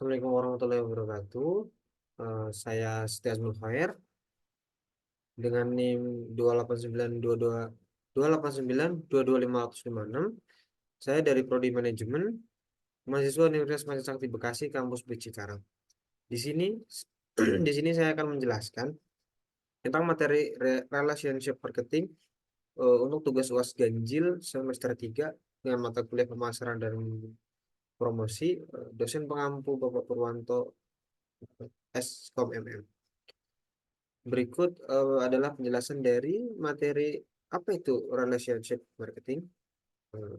Assalamualaikum warahmatullahi wabarakatuh. Saya Setiaz Mulkhair dengan NIM 28922 289225556. Saya dari Prodi Manajemen, mahasiswa Universitas Masjid Sakti Bekasi, kampus B Cikarang. Di sini di sini saya akan menjelaskan tentang materi relationship marketing untuk tugas UAS Ganjil semester 3 dengan mata kuliah pemasaran dan promosi, dosen pengampu Bapak Purwanto Skom MM. Berikut adalah penjelasan dari materi apa itu relationship marketing. Eh,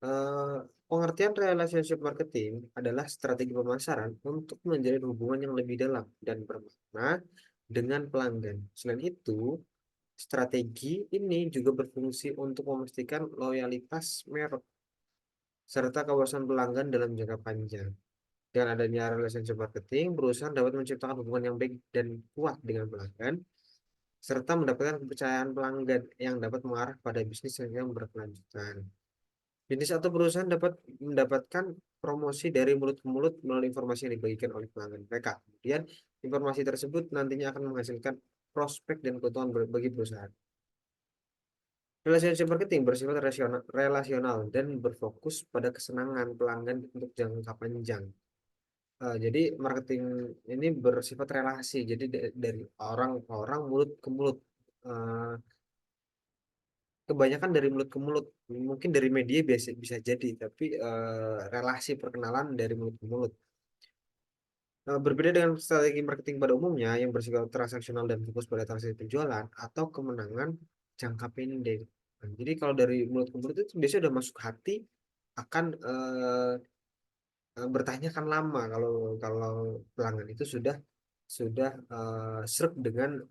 eh, Pengertian relationship marketing adalah strategi pemasaran untuk menjalin hubungan yang lebih dalam dan bermakna dengan pelanggan. Selain itu, strategi ini juga berfungsi untuk memastikan loyalitas merek serta kepuasan pelanggan dalam jangka panjang. Dengan adanya relationship marketing, perusahaan dapat menciptakan hubungan yang baik dan kuat dengan pelanggan serta mendapatkan kepercayaan pelanggan yang dapat mengarah pada bisnis yang berkelanjutan. Bisnis atau perusahaan dapat mendapatkan promosi dari mulut ke mulut melalui informasi yang dibagikan oleh pelanggan mereka. Kemudian, informasi tersebut nantinya akan menghasilkan prospek dan keuntungan bagi perusahaan. Relationship marketing bersifat relasional dan berfokus pada kesenangan pelanggan untuk jangka panjang. Jadi marketing ini bersifat relasi, jadi dari orang ke orang, mulut ke mulut. Eh, Kebanyakan dari mulut ke mulut, mungkin dari media biasa bisa jadi, tapi relasi perkenalan dari mulut ke mulut. Berbeda dengan strategi marketing pada umumnya yang bersifat transaksional dan fokus pada transaksi penjualan atau kemenangan jangka pendek. Nah, jadi kalau dari mulut ke mulut itu biasanya udah masuk hati, akan bertanya kan lama kalau kalau pelanggan itu sudah serp dengan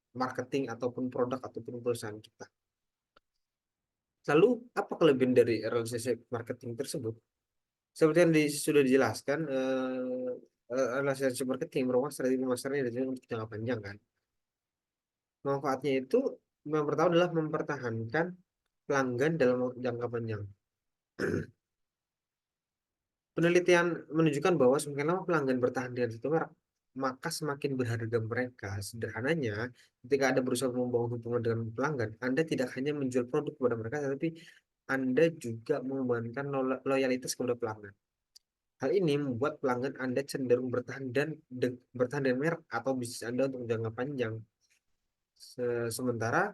marketing ataupun produk ataupun perusahaan kita. Lalu, apa kelebihan dari relationship marketing tersebut? Seperti yang sudah dijelaskan, relationship marketing merupakan strategi pemasaran yang dilakukan untuk jangka panjang kan. Manfaatnya itu yang pertama adalah mempertahankan pelanggan dalam jangka panjang. Penelitian menunjukkan bahwa semakin lama pelanggan bertahan dengan satu merek, maka semakin berharga mereka. Sederhananya, ketika Anda berusaha membangun hubungan dengan pelanggan, Anda tidak hanya menjual produk kepada mereka, tetapi Anda juga mengembangkan loyalitas kepada pelanggan. Hal ini membuat pelanggan Anda cenderung bertahan dengan merek atau bisnis Anda untuk jangka panjang. Sementara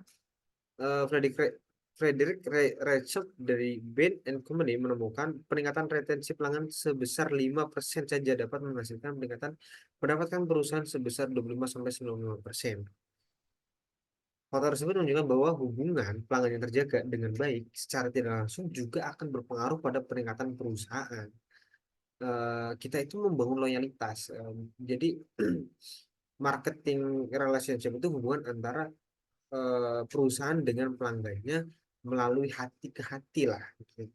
Frederick Reichardt dari Bain and Company menemukan peningkatan retensi pelanggan sebesar 5% saja dapat menghasilkan pendapatan perusahaan sebesar 25-95%. Faktor tersebut menunjukkan bahwa hubungan pelanggan yang terjaga dengan baik secara tidak langsung juga akan berpengaruh pada peningkatan perusahaan. Kita itu membangun loyalitas. Jadi marketing relationship itu hubungan antara perusahaan dengan pelanggannya melalui hati ke hati lah,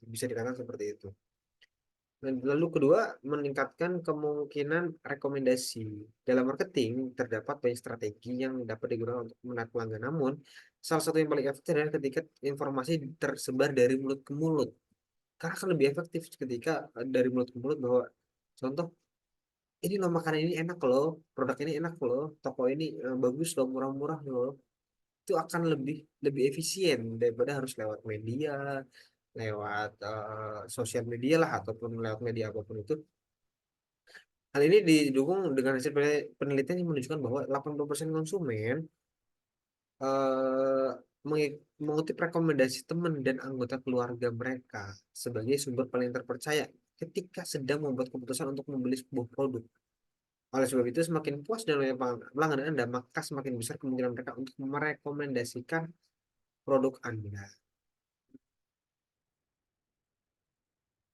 bisa dikatakan seperti itu. Dan lalu kedua, meningkatkan kemungkinan rekomendasi. Dalam marketing terdapat banyak strategi yang dapat digunakan untuk menarik pelanggan. Namun, salah satu yang paling efektif adalah ketika informasi tersebar dari mulut ke mulut. Karena akan lebih efektif ketika dari mulut ke mulut bahwa contoh, ini loh makanan ini enak loh, produk ini enak loh, toko ini bagus loh, murah-murah loh. Itu akan lebih lebih efisien daripada harus lewat media, lewat sosial media lah ataupun lewat media apapun itu. Hal ini didukung dengan hasil penelitian yang menunjukkan bahwa 80% konsumen eh, mengutip rekomendasi teman dan anggota keluarga mereka sebagai sumber paling terpercaya ketika sedang membuat keputusan untuk membeli sebuah produk. Oleh sebab itu, semakin puas dan loyal pelanggan Anda, maka semakin besar kemungkinan mereka untuk merekomendasikan produk Anda.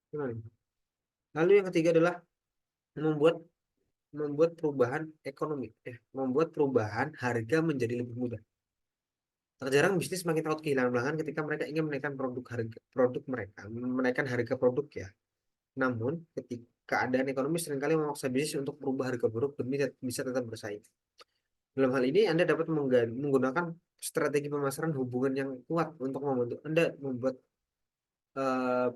Gimana? Lalu yang ketiga adalah membuat membuat perubahan ekonomi, membuat perubahan harga menjadi lebih mudah. Tak jarang bisnis makin takut kehilangan pelanggan ketika mereka ingin menaikkan produk mereka, menaikkan harga produk ya. Namun, ketika keadaan ekonomi seringkali memaksa bisnis untuk merubah harga produk demi bisa tetap bersaing. Dalam hal ini, Anda dapat menggunakan strategi pemasaran hubungan yang kuat untuk membantu Anda membuat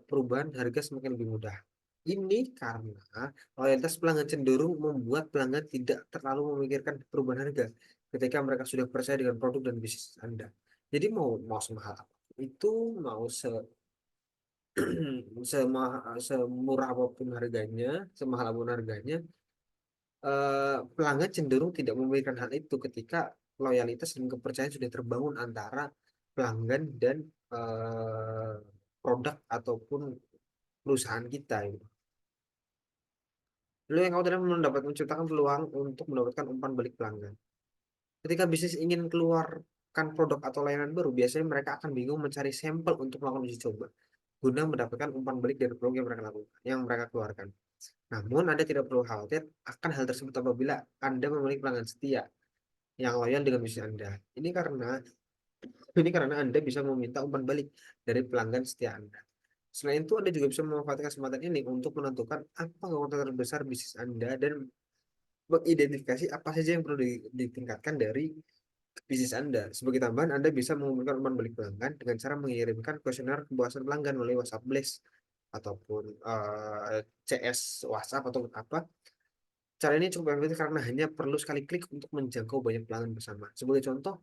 perubahan harga semakin lebih mudah. Ini karena loyalitas pelanggan cenderung membuat pelanggan tidak terlalu memikirkan perubahan harga ketika mereka sudah percaya dengan produk dan bisnis Anda. Jadi mau mau semahal apapun itu, mau semurah apapun harganya, semahal apapun harganya, pelanggan cenderung tidak memikirkan hal itu ketika loyalitas dan kepercayaan sudah terbangun antara pelanggan dan eh, produk ataupun perusahaan kita gitu. Lalu yang kamu tadi mendapat menciptakan peluang untuk mendapatkan umpan balik pelanggan. Ketika bisnis ingin keluarkan produk atau layanan baru, biasanya mereka akan bingung mencari sampel untuk melakukan uji coba guna mendapatkan umpan balik dari produk yang mereka lakukan, yang mereka keluarkan. Namun, Anda tidak perlu khawatir akan hal tersebut apabila Anda memiliki pelanggan setia yang loyal dengan bisnis Anda. Ini karena Anda bisa meminta umpan balik dari pelanggan setia Anda. Selain itu, Anda juga bisa memanfaatkan kesempatan ini untuk menentukan apa keuntungan terbesar bisnis Anda dan mengidentifikasi apa saja yang perlu ditingkatkan dari bisnis Anda. Sebagai tambahan, Anda bisa mengumpulkan umpan balik pelanggan dengan cara mengirimkan kuesioner kepuasan pelanggan melalui WhatsApp Blast ataupun CS WhatsApp atau apa. Cara ini cukup efektif karena hanya perlu sekali klik untuk menjangkau banyak pelanggan bersama. Sebagai contoh,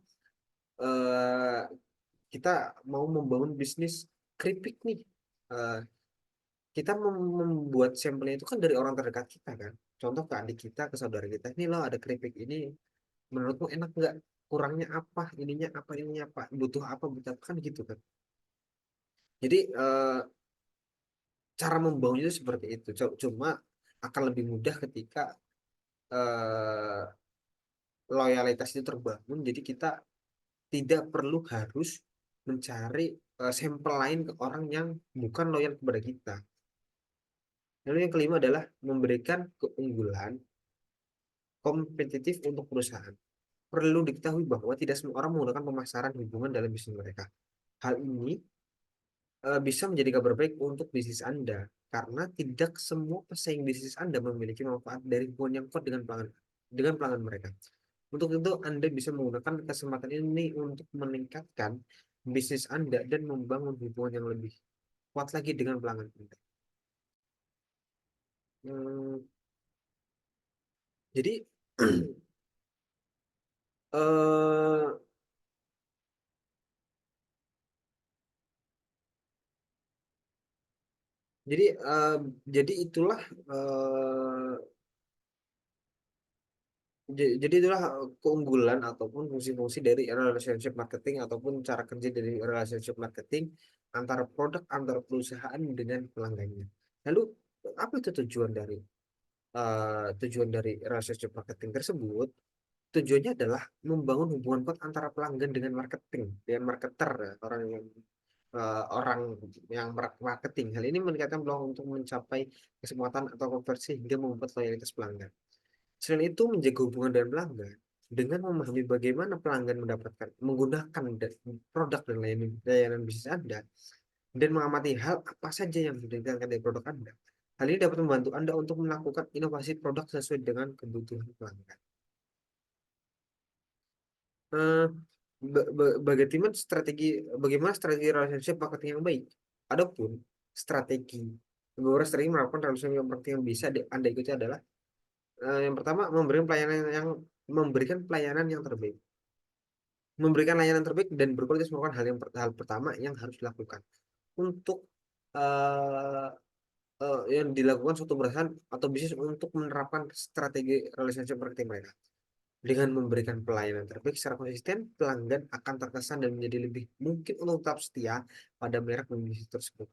eh, kita mau membangun bisnis keripik nih. Eh, kita membuat sampelnya itu kan dari orang terdekat kita kan. Contoh ke adik kita, ke saudara kita. Ini loh ada keripik ini. Menurutmu enak nggak? Kurangnya apa? Ininya apa? Butuh apa? Butuh apa? Kan gitu kan. Jadi cara membangun itu seperti itu. Cuma akan lebih mudah ketika eh, loyalitas itu terbangun. Jadi kita tidak perlu harus mencari sampel lain ke orang yang bukan loyal kepada kita. Lalu yang kelima adalah memberikan keunggulan kompetitif untuk perusahaan. Perlu diketahui bahwa tidak semua orang menggunakan pemasaran hubungan dalam bisnis mereka. Hal ini bisa menjadi kabar baik untuk bisnis Anda karena tidak semua pesaing bisnis Anda memiliki manfaat dari hubungan yang kuat dengan pelanggan mereka. Untuk itu, Anda bisa menggunakan kesempatan ini untuk meningkatkan bisnis Anda dan membangun hubungan yang lebih kuat lagi dengan pelanggan Anda. Hmm, jadi eh, jadi eh, jadi itulah eh, jadi itulah keunggulan ataupun fungsi-fungsi dari relationship marketing ataupun cara kerja dari relationship marketing antara perusahaan dengan pelanggannya. Lalu apa itu tujuan dari relationship marketing tersebut? Tujuannya adalah membangun hubungan kuat antara pelanggan dengan marketer, ya, orang yang marketing. Hal ini meningkatkan peluang untuk mencapai kesempatan atau konversi hingga membuat loyalitas pelanggan. Selain itu, menjaga hubungan dengan pelanggan dengan memahami bagaimana pelanggan menggunakan produk dan layanan bisnis Anda dan mengamati hal apa saja yang sudah ditingkatkan dari produk Anda. Hal ini dapat membantu Anda untuk melakukan inovasi produk sesuai dengan kebutuhan pelanggan. Eh, bagaimana strategi relationship marketing yang baik? Adapun strategi beberapa strategi melakukan relationship marketing yang bisa Anda ikuti adalah yang pertama memberikan pelayanan yang terbaik. Memberikan layanan terbaik dan berkualitas merupakan hal pertama yang harus dilakukan untuk eh, yang dilakukan suatu perusahaan atau bisnis untuk menerapkan strategi relationship marketing mereka. Dengan memberikan pelayanan terbaik secara konsisten, pelanggan akan terkesan dan menjadi lebih mungkin untuk tetap setia pada merek dan bisnis tersebut.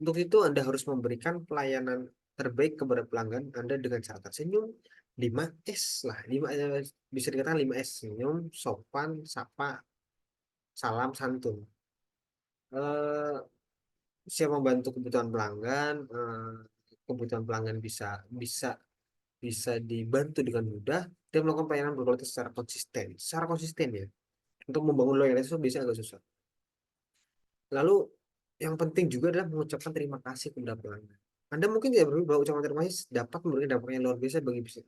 Untuk itu, Anda harus memberikan pelayanan terbaik kepada pelanggan Anda dengan cara tersenyum, 5S lah, 5, bisa dikatakan 5S, senyum, sopan, sapa, salam, santun. Eh, Siap membantu kebutuhan pelanggan, kebutuhan pelanggan bisa bisa bisa dibantu dengan mudah dan melakukan pelayanan berkualitas secara konsisten ya. Untuk membangun loyalitas itu bisa agak susah. Lalu yang penting juga adalah mengucapkan terima kasih kepada pelanggan. Anda mungkin tidak berpikir bahwa ucapan terima kasih dapat memberikan dampak yang luar biasa bagi bisnis.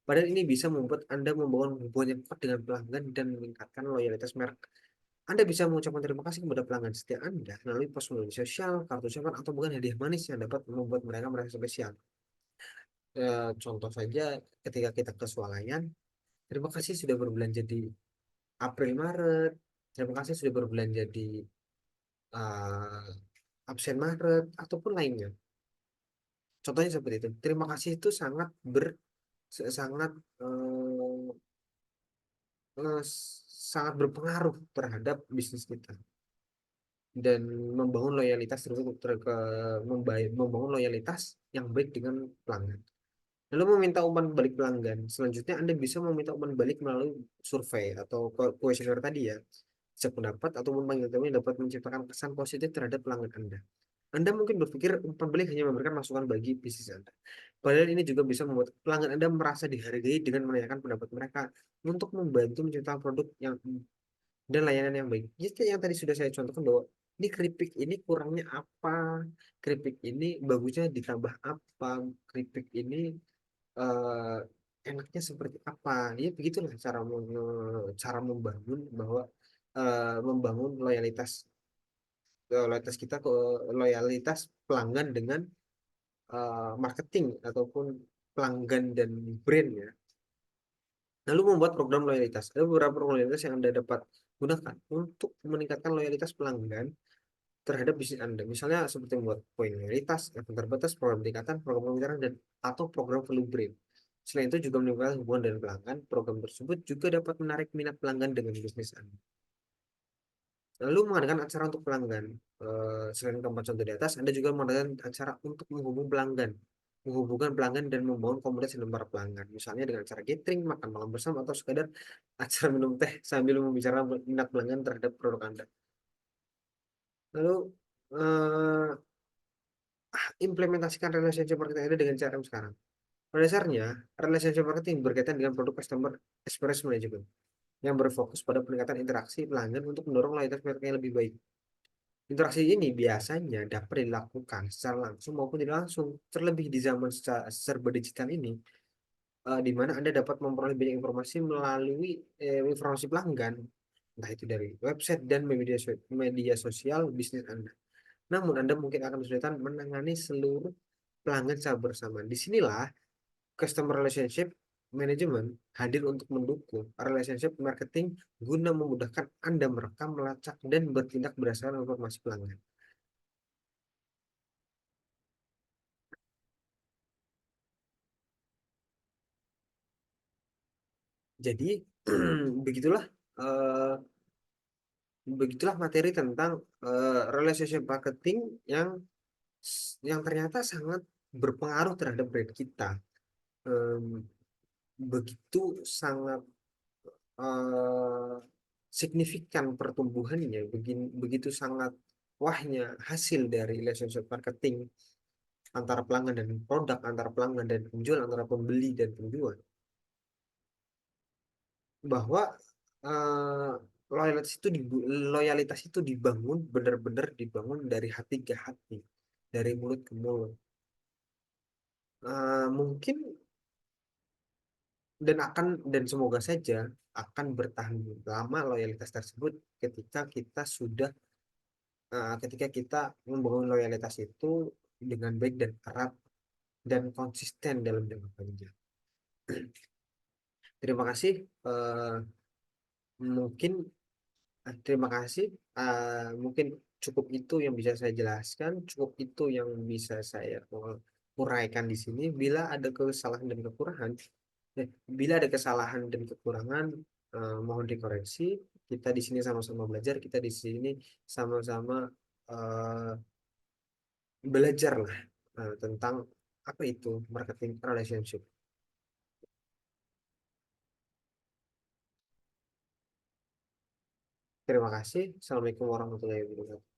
Padahal ini bisa membuat Anda membangun hubungan yang kuat dengan pelanggan dan meningkatkan loyalitas merek Anda bisa mengucapkan terima kasih kepada pelanggan setia Anda melalui post media sosial, kartu ucapan, atau bukan hadiah manis yang dapat membuat mereka merasa spesial. Contoh saja ketika kita ke swalayan, terima kasih sudah berbelanja di April Maret, terima kasih sudah berbelanja di eh, absen Maret ataupun lainnya. Contohnya seperti itu. Terima kasih itu sangat eh, eh, sangat berpengaruh terhadap bisnis kita dan membangun loyalitas membangun loyalitas yang baik dengan pelanggan. Lalu meminta umpan balik pelanggan. Selanjutnya Anda bisa meminta umpan balik melalui survei atau kuesioner tadi ya. Cek pendapat ataupun panggil temu yang dapat menciptakan kesan positif terhadap pelanggan Anda. Anda mungkin berpikir umpan balik hanya memberikan masukan bagi bisnis Anda. Padahal ini juga bisa membuat pelanggan Anda merasa dihargai dengan menanyakan pendapat mereka untuk membantu menciptakan produk yang dan layanan yang baik. Jadi yang tadi sudah saya contohkan bahwa ini keripik ini kurangnya apa, keripik ini bagusnya ditambah apa, keripik ini eh, enaknya seperti apa. Ya begitulah cara membangun bahwa membangun loyalitas kita ke loyalitas pelanggan dengan marketing ataupun pelanggan dan brand ya. Lalu membuat program loyalitas. Ada beberapa program loyalitas yang Anda dapat gunakan untuk meningkatkan loyalitas pelanggan terhadap bisnis Anda. Misalnya seperti membuat poin loyalitas, event terbatas, program tingkatan, program pembicaraan, dan atau program value brand. Selain itu juga menimbulkan hubungan dengan pelanggan. Program tersebut juga dapat menarik minat pelanggan dengan bisnis Anda. Lalu mengadakan acara untuk pelanggan. Selain keempat contoh di atas, Anda juga mengadakan acara untuk menghubungkan pelanggan dan membangun komunitas dengan para pelanggan. Misalnya dengan acara gathering, makan malam bersama, atau sekadar acara minum teh sambil membicarakan minat pelanggan terhadap produk Anda. Lalu eh, implementasikan relationship marketing Anda dengan CRM sekarang. Pada dasarnya, relationship marketing berkaitan dengan produk customer experience management yang berfokus pada peningkatan interaksi pelanggan untuk mendorong loyalitas mereka yang lebih baik. Interaksi ini biasanya dapat dilakukan secara langsung maupun tidak langsung, terlebih di zaman serba digital ini, di mana Anda dapat memperoleh banyak informasi melalui informasi pelanggan, entah itu dari website dan media sosial bisnis Anda. Namun, Anda mungkin akan kesulitan menangani seluruh pelanggan secara bersamaan. Disinilah customer relationship management hadir untuk mendukung relationship marketing guna memudahkan Anda merekam, melacak, dan bertindak berdasarkan informasi pelanggan. Jadi begitulah eh, begitulah materi tentang relationship marketing yang ternyata sangat berpengaruh terhadap brand kita. Em, Begitu sangat eh, signifikan pertumbuhannya, begitu sangat wahnya hasil dari relationship marketing antara pelanggan dan produk, antara pelanggan dan penjual, antara pembeli dan penjual, bahwa eh, loyalitas itu dibangun benar-benar dibangun dari hati ke hati, dari mulut ke mulut. Mungkin dan semoga saja akan bertahan lama loyalitas tersebut ketika kita sudah ketika kita membangun loyalitas itu dengan baik dan erat dan konsisten dalam jangka panjang. Terima kasih. Mungkin terima kasih. Mungkin cukup itu yang bisa saya jelaskan, cukup itu yang bisa saya uraikan di sini. Bila ada kesalahan dan kekurangan, mohon dikoreksi. Kita di sini sama-sama belajar, kita di sini sama-sama eh, belajar lah tentang apa itu marketing relationship. Terima kasih. Assalamualaikum warahmatullahi wabarakatuh.